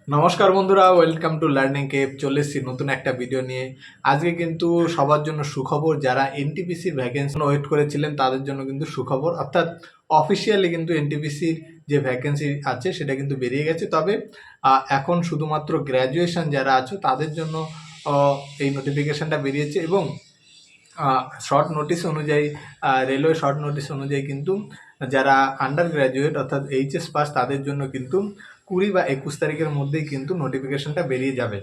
নমস্কার বন্ধুরা, welcome to learning Cape. চলে এসেছি নতুন একটা ভিডিও নিয়ে। আজকে কিন্তু সবার জন্য সুখবর। যারা এনটিপিসির ভ্যাকেন্সি ওয়েট করেছিলেন তাদের জন্য কিন্তু সুখবর, অর্থাৎ অফিসিয়ালি কিন্তু এনটিপিসির যে ভ্যাকেন্সি আছে সেটা কিন্তু বেরিয়ে গেছে। তবে এখন শুধুমাত্র গ্র্যাজুয়েশন যারা আছে তাদের জন্য এই নোটিফিকেশনটা বেরিয়েছে এবং শর্ট নোটিশ অনুযায়ী, রেলওয়ে শর্ট নোটিশ অনুযায়ী কিন্তু যারা আন্ডার গ্র্যাজুয়েট অর্থাৎ এইচএস পাস তাদের জন্য কিন্তু 20 বা 21 তারিখের মধ্যেই কিন্তু নোটিফিকেশনটা বেরিয়ে যাবে।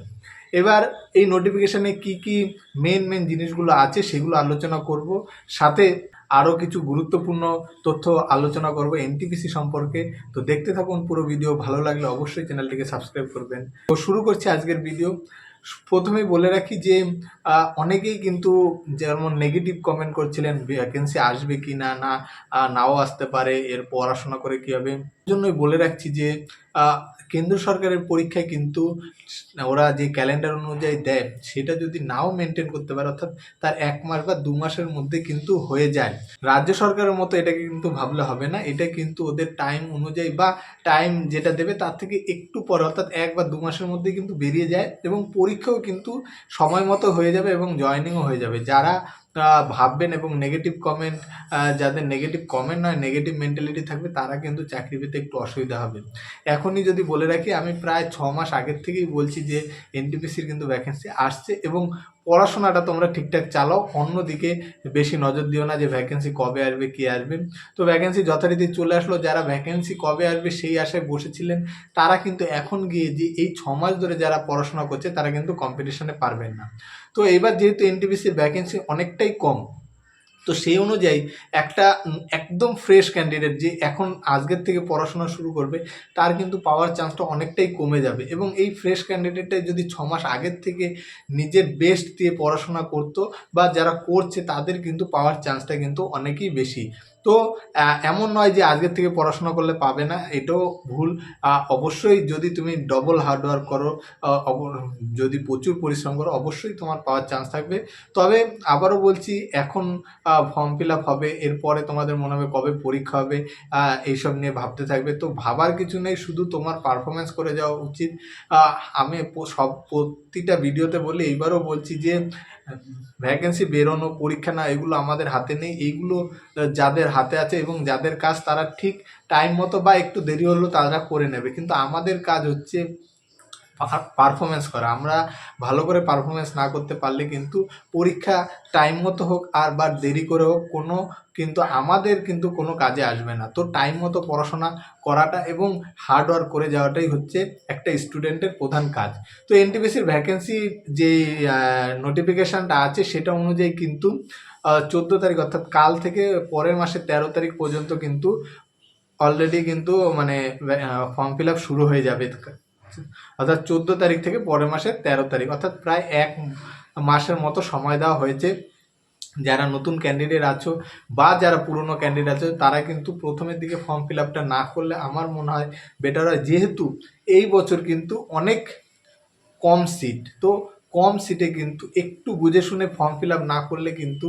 এবার এই নোটিফিকেশানে কি কি মেন জিনিসগুলো আছে সেগুলো আলোচনা করব, সাথে আরও কিছু গুরুত্বপূর্ণ তথ্য আলোচনা করব এনটিপিসি সম্পর্কে। তো দেখতে থাকুন পুরো ভিডিও, ভালো লাগলে অবশ্যই চ্যানেলটিকে সাবস্ক্রাইব করবেন। তো শুরু করছি আজকের ভিডিও। প্রথমেই বলে রাখি যে অনেকেই কিন্তু যেমন নেগেটিভ কমেন্ট করছিলেন ভ্যাকেন্সি আসবে কি না, নাও আসতে পারে, এর পড়াশোনা করে কী হবে। জন্যই বলে রাখছি যে কেন্দ্র সরকারের পরীক্ষায় কিন্তু ওরা যে ক্যালেন্ডার অনুযায়ী দেয় সেটা যদি নাও মেনটেন করতে পারে, অর্থাৎ তার 1 মাস বা 2 মাসের মধ্যে কিন্তু হয়ে যায়, রাজ্য সরকারের মতো এটাকে কিন্তু ভাবলে হবে না। এটা কিন্তু ওদের টাইম অনুযায়ী বা টাইম যেটা দেবে তার থেকে একটু পরে, অর্থাৎ 1 বা 2 মাসের মধ্যে কিন্তু বেরিয়ে যায় এবং পরীক্ষাও কিন্তু সময় মতো হয়ে যাবে এবং জয়েনিংও হয়ে যাবে। যারা ভাববেন এবং নেগেটিভ কমেন্ট, যাদের নেগেটিভ কমেন্ট নয় নেগেটিভ মেন্টালিটি থাকবে তারা কিন্তু চাকরি পেতে একটু অসুবিধা হবে। এখনই যদি বলে রাখি, আমি প্রায় 6 মাস আগের থেকেই বলছি যে এনটিপিসির কিন্তু ভ্যাকেন্সি আসছে এবং পড়াশোনাটা তোমরা ঠিকঠাক চালাও, অন্যদিকে বেশি নজর দিও না যে ভ্যাকেন্সি কবে আসবে কী আসবে। তো ভ্যাকেন্সি যথারীতি চলে আসলো। যারা ভ্যাকেন্সি কবে আসবে সেই আশায় বসেছিলেন তারা কিন্তু এখন গিয়ে যে এই 6 মাস ধরে যারা পড়াশোনা করছে তারা কিন্তু কম্পিটিশনে পারবেন না। তো এবার যেহেতু এনটিপিসির ভ্যাকেন্সি অনেকটাই কম, তো সেই অনুযায়ী একটা একদম ফ্রেশ ক্যান্ডিডেট যে এখন আজকের থেকে পড়াশোনা শুরু করবে তার কিন্তু পাওয়ার চান্সটা অনেকটাই কমে যাবে এবং এই ফ্রেশ ক্যান্ডিডেটটা যদি 6 মাস আগের থেকে নিজের বেস্ট দিয়ে পড়াশোনা করতো বা যারা করছে তাদের কিন্তু পাওয়ার চান্সটা কিন্তু অনেকই বেশি। তো এমন নয় যে আজকের থেকে পড়াশোনা করলে পাবে না, এটাও ভুল। অবশ্যই যদি তুমি ডবল হার্ডওয়ার্ক করো, যদি প্রচুর পরিশ্রম করো, অবশ্যই তোমার পাওয়ার চান্স থাকবে। তবে আবারও বলছি, এখন ফর্ম ফিল আপ হবে, এরপরে তোমাদের মনে হবে কবে পরীক্ষা হবে, এইসব নিয়ে ভাবতে থাকবে। তো ভাবার কিছু নেই, শুধু তোমার পারফরমেন্স করে যাওয়া উচিত। আমি প্রতিটা ভিডিওতে বলি, এইবারও বলছি যে ভ্যাকেন্সি বেরোনো, পরীক্ষা না, এগুলো আমাদের হাতে নেই। এইগুলো যাদের হাতে আছে এবং যাদের কাজ তারা ঠিক টাইম মতো বা একটু দেরি হলেও তারা করে নেবে, কিন্তু আমাদের কাজ হচ্ছে পারফরমেন্স করা। আমরা ভালো করে পারফরমেন্স না করতে পারলে কিন্তু পরীক্ষা টাইম মতো হোক আর বা দেরি করে হোক, কিন্তু আমাদের কিন্তু কোনো কাজে আসবে না। তো টাইম মতো পড়াশোনা করাটা এবং হার্ডওয়ার্ক করে যাওয়াটাই হচ্ছে একটা স্টুডেন্টের প্রধান কাজ। তো এনটিপিসির ভ্যাকেন্সি যে নোটিফিকেশানটা আছে সেটা অনুযায়ী কিন্তু 14 তারিখ অর্থাৎ কাল থেকে পরের মাসের 13 তারিখ পর্যন্ত কিন্তু অলরেডি কিন্তু মানে ফর্ম ফিল আপ শুরু হয়ে যাবে, অর্থাৎ 14 তারিখ থেকে পরের মাসের 13 তারিখ, অর্থাৎ প্রায় 1 মাসের মতো সময় দেওয়া হয়েছে। যারা নতুন ক্যান্ডিডেট আছো বা যারা পুরনো ক্যান্ডিডেট আছো তারা কিন্তু প্রথমের দিকে ফর্ম ফিল আপটা না করলে আমার মনে হয় বেটার হয়, যেহেতু এই বছর কিন্তু অনেক কম সিট। তো কম সিটে কিন্তু একটু বুঝে শুনে ফর্ম ফিল আপ না করলে কিন্তু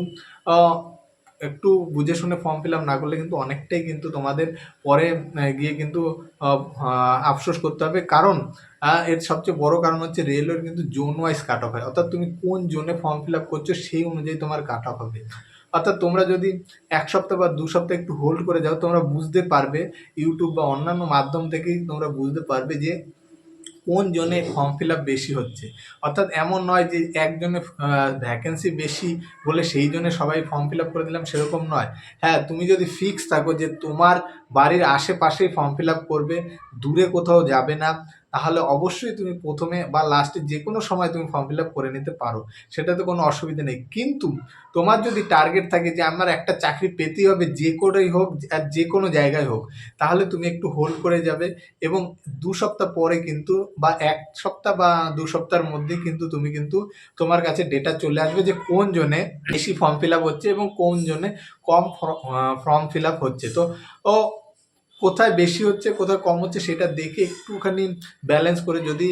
একটু বুঝে শুনে ফর্ম ফিল আপ না করলে কিন্তু অনেকটাই কিন্তু তোমাদের পরে গিয়ে কিন্তু আফসোস করতে হবে। কারণ এর সবচেয়ে বড় কারণ হচ্ছে রেলওয়ের কিন্তু জোন ওয়াইজ কাট অফ হয়, অর্থাৎ তুমি কোন জোনে ফর্ম ফিল আপ করছো সেই অনুযায়ী তোমার কাট অফ হবে। অর্থাৎ তোমরা যদি 1 সপ্তাহ বা 2 সপ্তাহ একটু হোল্ড করে যাও, তোমরা বুঝতে পারবে, ইউটিউব বা অন্যান্য মাধ্যম থেকেই তোমরা বুঝতে পারবে যে কোন জোনে ফর্ম ফিল আপ বেশি হচ্ছে। অর্থাৎ এমন নয় যে একজনে ভ্যাকেন্সি বেশি বলে সেই জন্যে সবাই ফর্ম ফিল আপ করে দিলাম, সেরকম নয়। হ্যাঁ, তুমি যদি ফিক্স থাকো যে তোমার বাড়ির আশেপাশেই ফর্ম ফিল আপ করবে, দূরে কোথাও যাবে না, তাহলে অবশ্যই তুমি প্রথমে বা লাস্টে যে কোনো সময় তুমি ফর্ম ফিল আপ করে নিতে পারো, সেটাতে কোনো অসুবিধা নেই। কিন্তু তোমার যদি টার্গেট থাকে যে আমার একটা চাকরি পেতেই হবে যে করেই হোক আর যে কোনো জায়গায় হোক, তাহলে তুমি একটু হোল্ড করে যাবে এবং 2 সপ্তাহ পরে কিন্তু বা 1 সপ্তাহ বা 2 সপ্তাহের মধ্যে কিন্তু তুমি কিন্তু তোমার কাছে ডেটা চলে আসবে যে কোন জোনে বেশি ফর্ম ফিল আপ হচ্ছে এবং কোন জোনে কম ফর্ম ফিল আপ হচ্ছে। তো ও কোথায় বেশি হচ্ছে কোথায় কম হচ্ছে সেটা দেখে একটুখানি ব্যালেন্স করে যদি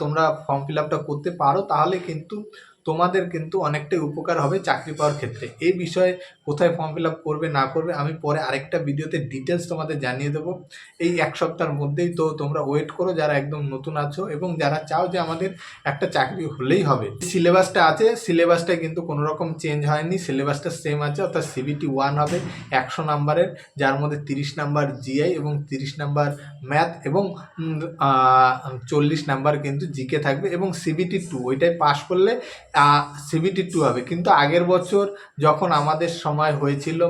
তোমরা ফর্ম ফিল আপটা করতে পারো, তাহলে কিন্তু তোমাদের কিন্তু অনেকটাই উপকার হবে চাকরি পাওয়ার ক্ষেত্রে। এই বিষয়ে কোথায় ফর্ম ফিল আপ করবে না করবে আমি পরে আরেকটা ভিডিওতে ডিটেলস তোমাদের জানিয়ে দেবো এই এক সপ্তাহের মধ্যেই। তো তোমরা ওয়েট করো যারা একদম নতুন আছো এবং যারা চাও যে আমাদের একটা চাকরি হলেই হবে। সিলেবাসটা আছে, সিলেবাসটা কিন্তু কোনো রকম চেঞ্জ হয়নি, সিলেবাসটা সেম আছে। অর্থাৎ CBT 1 হবে 100 নাম্বারের, যার মধ্যে 30 নাম্বার জিআই এবং 30 নাম্বার ম্যাথ এবং 40 নাম্বার কিন্তু জিকে থাকবে। এবং CBT 2 ওইটাই পাশ করলে CBT 2 হবে। কিন্তু আগের বছর যখন আমাদের সময় হয়েছিল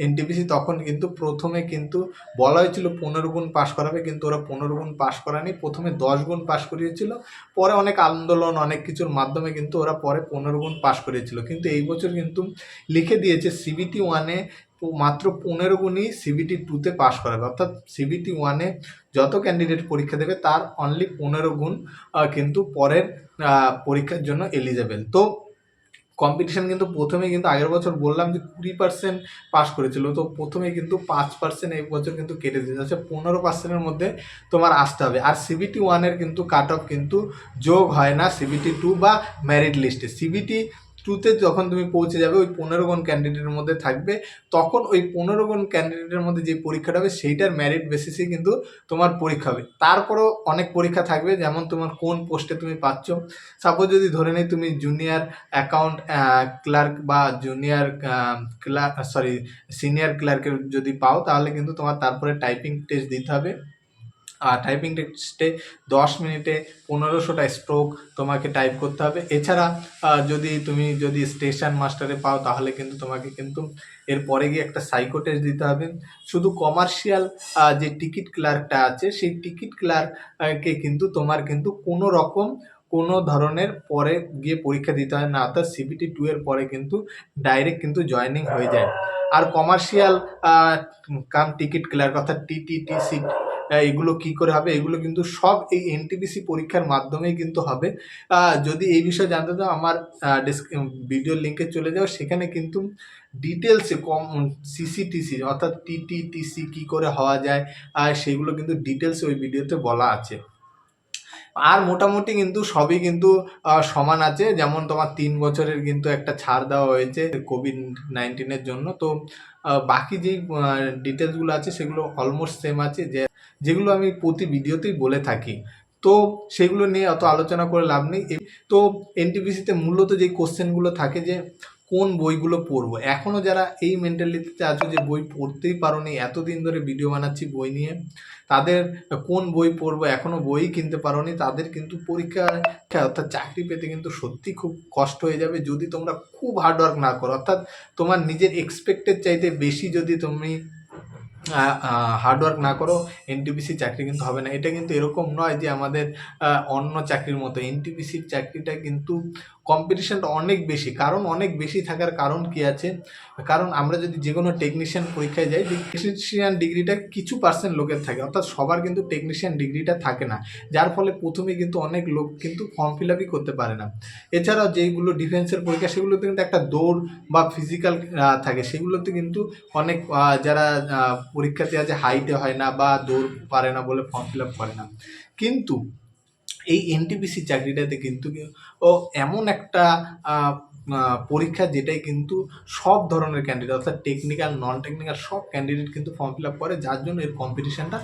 NTPC তখন কিন্তু প্রথমে কিন্তু বলা হয়েছিল 15 গুণ পাশ করাবে, কিন্তু ওরা 15 গুণ পাশ করানি, প্রথমে 10 গুণ পাশ করিয়েছিল। পরে অনেক আন্দোলন অনেক কিছুর মাধ্যমে কিন্তু ওরা পরে 15 গুণ পাশ করিয়েছিল। কিন্তু এই বছর কিন্তু লিখে দিয়েছে CBT 1-এ মাত্র 15 গুণই CBT 2-তে পাশ করাবে। অর্থাৎ CBT 1-এ যত ক্যান্ডিডেট পরীক্ষা দেবে তার অনলি 15 গুণ কিন্তু পরের পরীক্ষার জন্য এলিজেবল। তো কম্পিটিশন কিন্তু প্রথমে কিন্তু আগের বছর বললাম যে 20% পাস করেছিল, তো প্রথমে কিন্তু 5% এই বছর কিন্তু কেটে দিয়েছে। আচ্ছা 15%-এর মধ্যে তোমার আসতে হবে। আর CBT 1-এর কিন্তু কাট অফ কিন্তু যোগ হয় না CBT 2 বা মেরিট লিস্টে। CBT 2-তে যখন তুমি পৌঁছে যাবে ওই 15 জন ক্যান্ডিডেটের মধ্যে থাকবে, তখন ওই 15 জন ক্যান্ডিডেটের মধ্যে যে পরীক্ষাটা হবে সেইটার মেরিট বেসিসে কিন্তু তোমার পরীক্ষা হবে। তারপরেও অনেক পরীক্ষা থাকবে, যেমন তোমার কোন পোস্টে তুমি পাচ্ছ। সাপোজ যদি ধরে নিই তুমি জুনিয়র অ্যাকাউন্ট ক্লার্ক বা জুনিয়র ক্লার্ক সিনিয়র ক্লার্কের যদি পাও, তাহলে কিন্তু তোমার তারপরে টাইপিং টেস্ট দিতে হবে। আর টাইপিং টেস্টে 10 মিনিটে 1500টা স্ট্রোক তোমাকে টাইপ করতে হবে। এছাড়া যদি স্টেশন মাস্টারে পাও তাহলে কিন্তু তোমাকে কিন্তু এরপরে গিয়ে একটা সাইকো টেস্ট দিতে হবে। শুধু কমার্শিয়াল যে টিকিট ক্লার্কটা আছে সেই টিকিট ক্লার্ককে কিন্তু তোমার কিন্তু কোনো ধরনের পরে গিয়ে পরীক্ষা দিতে হয় না। অর্থাৎ CBT 2 এর পরে কিন্তু ডাইরেক্ট কিন্তু জয়েনিং হয়ে যায়। আর কমার্শিয়াল কাম টিকিট ক্লার্ক অর্থাৎ TTTC এগুলো কি করে হবে, এগুলো কিন্তু সব এই NTPC পরীক্ষার মাধ্যমেই কিন্তু হবে। যদি এই বিষয়ে জানতে চাও আমার ভিডিওর লিঙ্কে চলে যাও, সেখানে কিন্তু ডিটেলসে CCTC অর্থাৎ TTTC কি করে হওয়া যায় আর সেগুলো কিন্তু ডিটেলসে ওই ভিডিওতে বলা আছে। আর মোটামুটি কিন্তু সবই কিন্তু সমান আছে। যেমন তোমার 3 বছরের কিন্তু একটা ছাড় দেওয়া হয়েছে COVID-19-এর জন্য। তো বাকি যেই ডিটেলসগুলো আছে সেগুলো অলমোস্ট সেম আছে, যেগুলো আমি প্রতি ভিডিওতেই বলে থাকি। তো সেগুলো নিয়ে অত আলোচনা করে লাভ নেই। তো NTPC-তে মূলত যে কোশ্চেনগুলো থাকে যে কোন বইগুলো পড়বো, এখনও যারা এই মেন্টালিটিতে আছো যে বই পড়তেই পারোনি, এতদিন ধরে ভিডিও বানাচ্ছি বই নিয়ে, তাদের কোন বই পড়বো এখনও বই কিনতে পারোনি, তাদের কিন্তু পরীক্ষা অর্থাৎ চাকরি পেতে কিন্তু সত্যি খুব কষ্ট হয়ে যাবে যদি তোমরা খুব হার্ডওয়ার্ক না করো। অর্থাৎ তোমার নিজের এক্সপেক্টেড চাইতে বেশি যদি তুমি হার্ডওয়ার্ক না করো, NTPC চাকরি কিন্তু হবে না। এটা কিন্তু এরকম নয় যে আমাদের অন্য চাকরির মতো। NTPCর চাকরিটা কিন্তু কম্পিটিশনটা অনেক বেশি। কারণ অনেক বেশি থাকার কারণ কি আছে, কারণ আমরা যদি যে কোনো টেকনিশিয়ান পরীক্ষায় যাই, টেকনিশিয়ান ডিগ্রিটা কিছু পার্সেন্ট লোকের থাকে, অর্থাৎ সবার কিন্তু টেকনিশিয়ান ডিগ্রিটা থাকে না, যার ফলে প্রথমে কিন্তু অনেক লোক কিন্তু ফর্ম ফিল আপই করতে পারে না। এছাড়াও যেইগুলো ডিফেন্সের পরীক্ষা সেগুলোতে কিন্তু একটা দৌড় বা ফিজিক্যাল থাকে, সেগুলোতে কিন্তু অনেক যারা পরীক্ষাতে আছে হাইটে হয় না বা দৌড় পারে না বলে ফর্ম ফিল আপ করে না। কিন্তু এই NTPC চাকরিটাতে কিন্তু এমন একটা পরীক্ষা যেটাই কিন্তু সব ধরনের ক্যান্ডিডেট অর্থাৎ টেকনিক্যাল নন টেকনিক্যাল সব ক্যান্ডিডেট কিন্তু ফর্ম ফিল আপ করে, যার জন্য এর কম্পিটিশানটা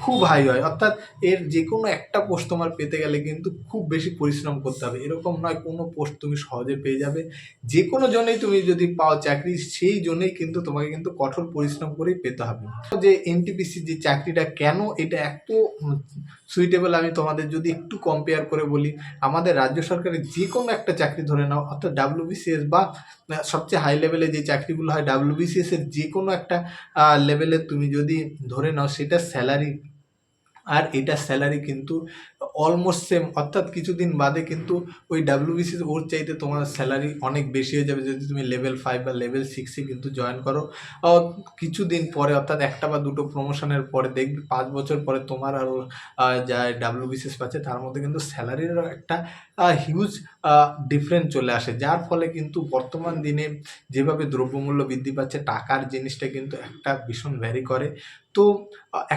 খুব হাই হয়। অর্থাৎ এর যে কোনো একটা পোস্ট তোমার পেতে গেলে কিন্তু খুব বেশি পরিশ্রম করতে হবে, এরকম নয় কোনো পোস্ট তুমি সহজে পেয়ে যাবে। যে কোনো জন্যই তুমি যদি পাও চাকরি, সেই জন্যই কিন্তু তোমাকে কিন্তু কঠোর পরিশ্রম করেই পেতে হবে। যে NTPC যে চাকরিটা কেন এটা এত সুইটেবল, আমি তোমাদের যদি একটু কম্পেয়ার করে বলি, আমাদের রাজ্য সরকারের যে কোনো একটা চাকরি ধরে নাও, অর্থাৎ WBCS বা সবচেয়ে হাই লেভেলে যে চাকরিগুলো হয় WBCS এর যে কোনো একটা লেভেলে তুমি যদি ধরে নাও, সেটা স্যালারি আর এটা স্যালারি কিন্তু অলমোস্ট সেম। অর্থাৎ কিছুদিন বাদে কিন্তু ওই WBCS ওর চাইতে তোমার স্যালারি অনেক বেশি হয়ে যাবে যদি তুমি লেভেল 5 বা লেভেল 6-এ কিন্তু জয়েন করো। কিছুদিন পরে অর্থাৎ একটা বা দুটো প্রমোশনের পরে দেখবে 5 বছর পরে তোমার আরও যা WBCS পাচ্ছে তার মধ্যে কিন্তু স্যালারিরও একটা হিউজ ডিফারেন্স চলে আসে, যার ফলে কিন্তু বর্তমান দিনে যেভাবে দ্রব্যমূল্য বৃদ্ধি পাচ্ছে টাকার জিনিসটা কিন্তু একটা ভীষণ ভ্যারি করে। তো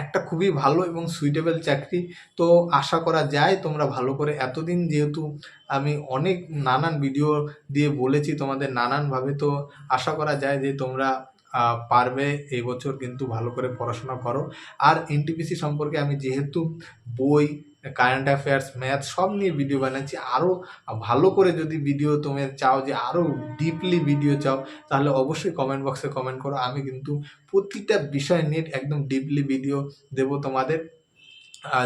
একটা খুবই ভালো এবং সুইটেবল চাকরি। তো আশা করা যায় তোমরা ভালো করে এতদিন যেহেতু আমি অনেক নানান ভিডিও দিয়ে বলেছি তোমাদের নানানভাবে, তো আশা করা যায় যে তোমরা পারবে এই বছর কিন্তু ভালো করে পড়াশোনা করো। আর এনটিপিসি সম্পর্কে আমি যেহেতু বই, কারেন্ট অ্যাফেয়ার্স, ম্যাথ সব নিয়ে ভিডিও বানাচ্ছি। আরও ভালো করে যদি ভিডিও তুমি চাও, যে আরও ডিপলি ভিডিও চাও, তাহলে অবশ্যই কমেন্ট বক্সে কমেন্ট করো। আমি কিন্তু প্রতিটা বিষয় নিয়ে একদম ডিপলি ভিডিও দেবো তোমাদের,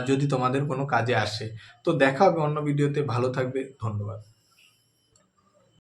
যদি তোমাদের কোনো কাজে আসে। তো দেখা হবে অন্য ভিডিওতে। ভালো থাকবে। ধন্যবাদ।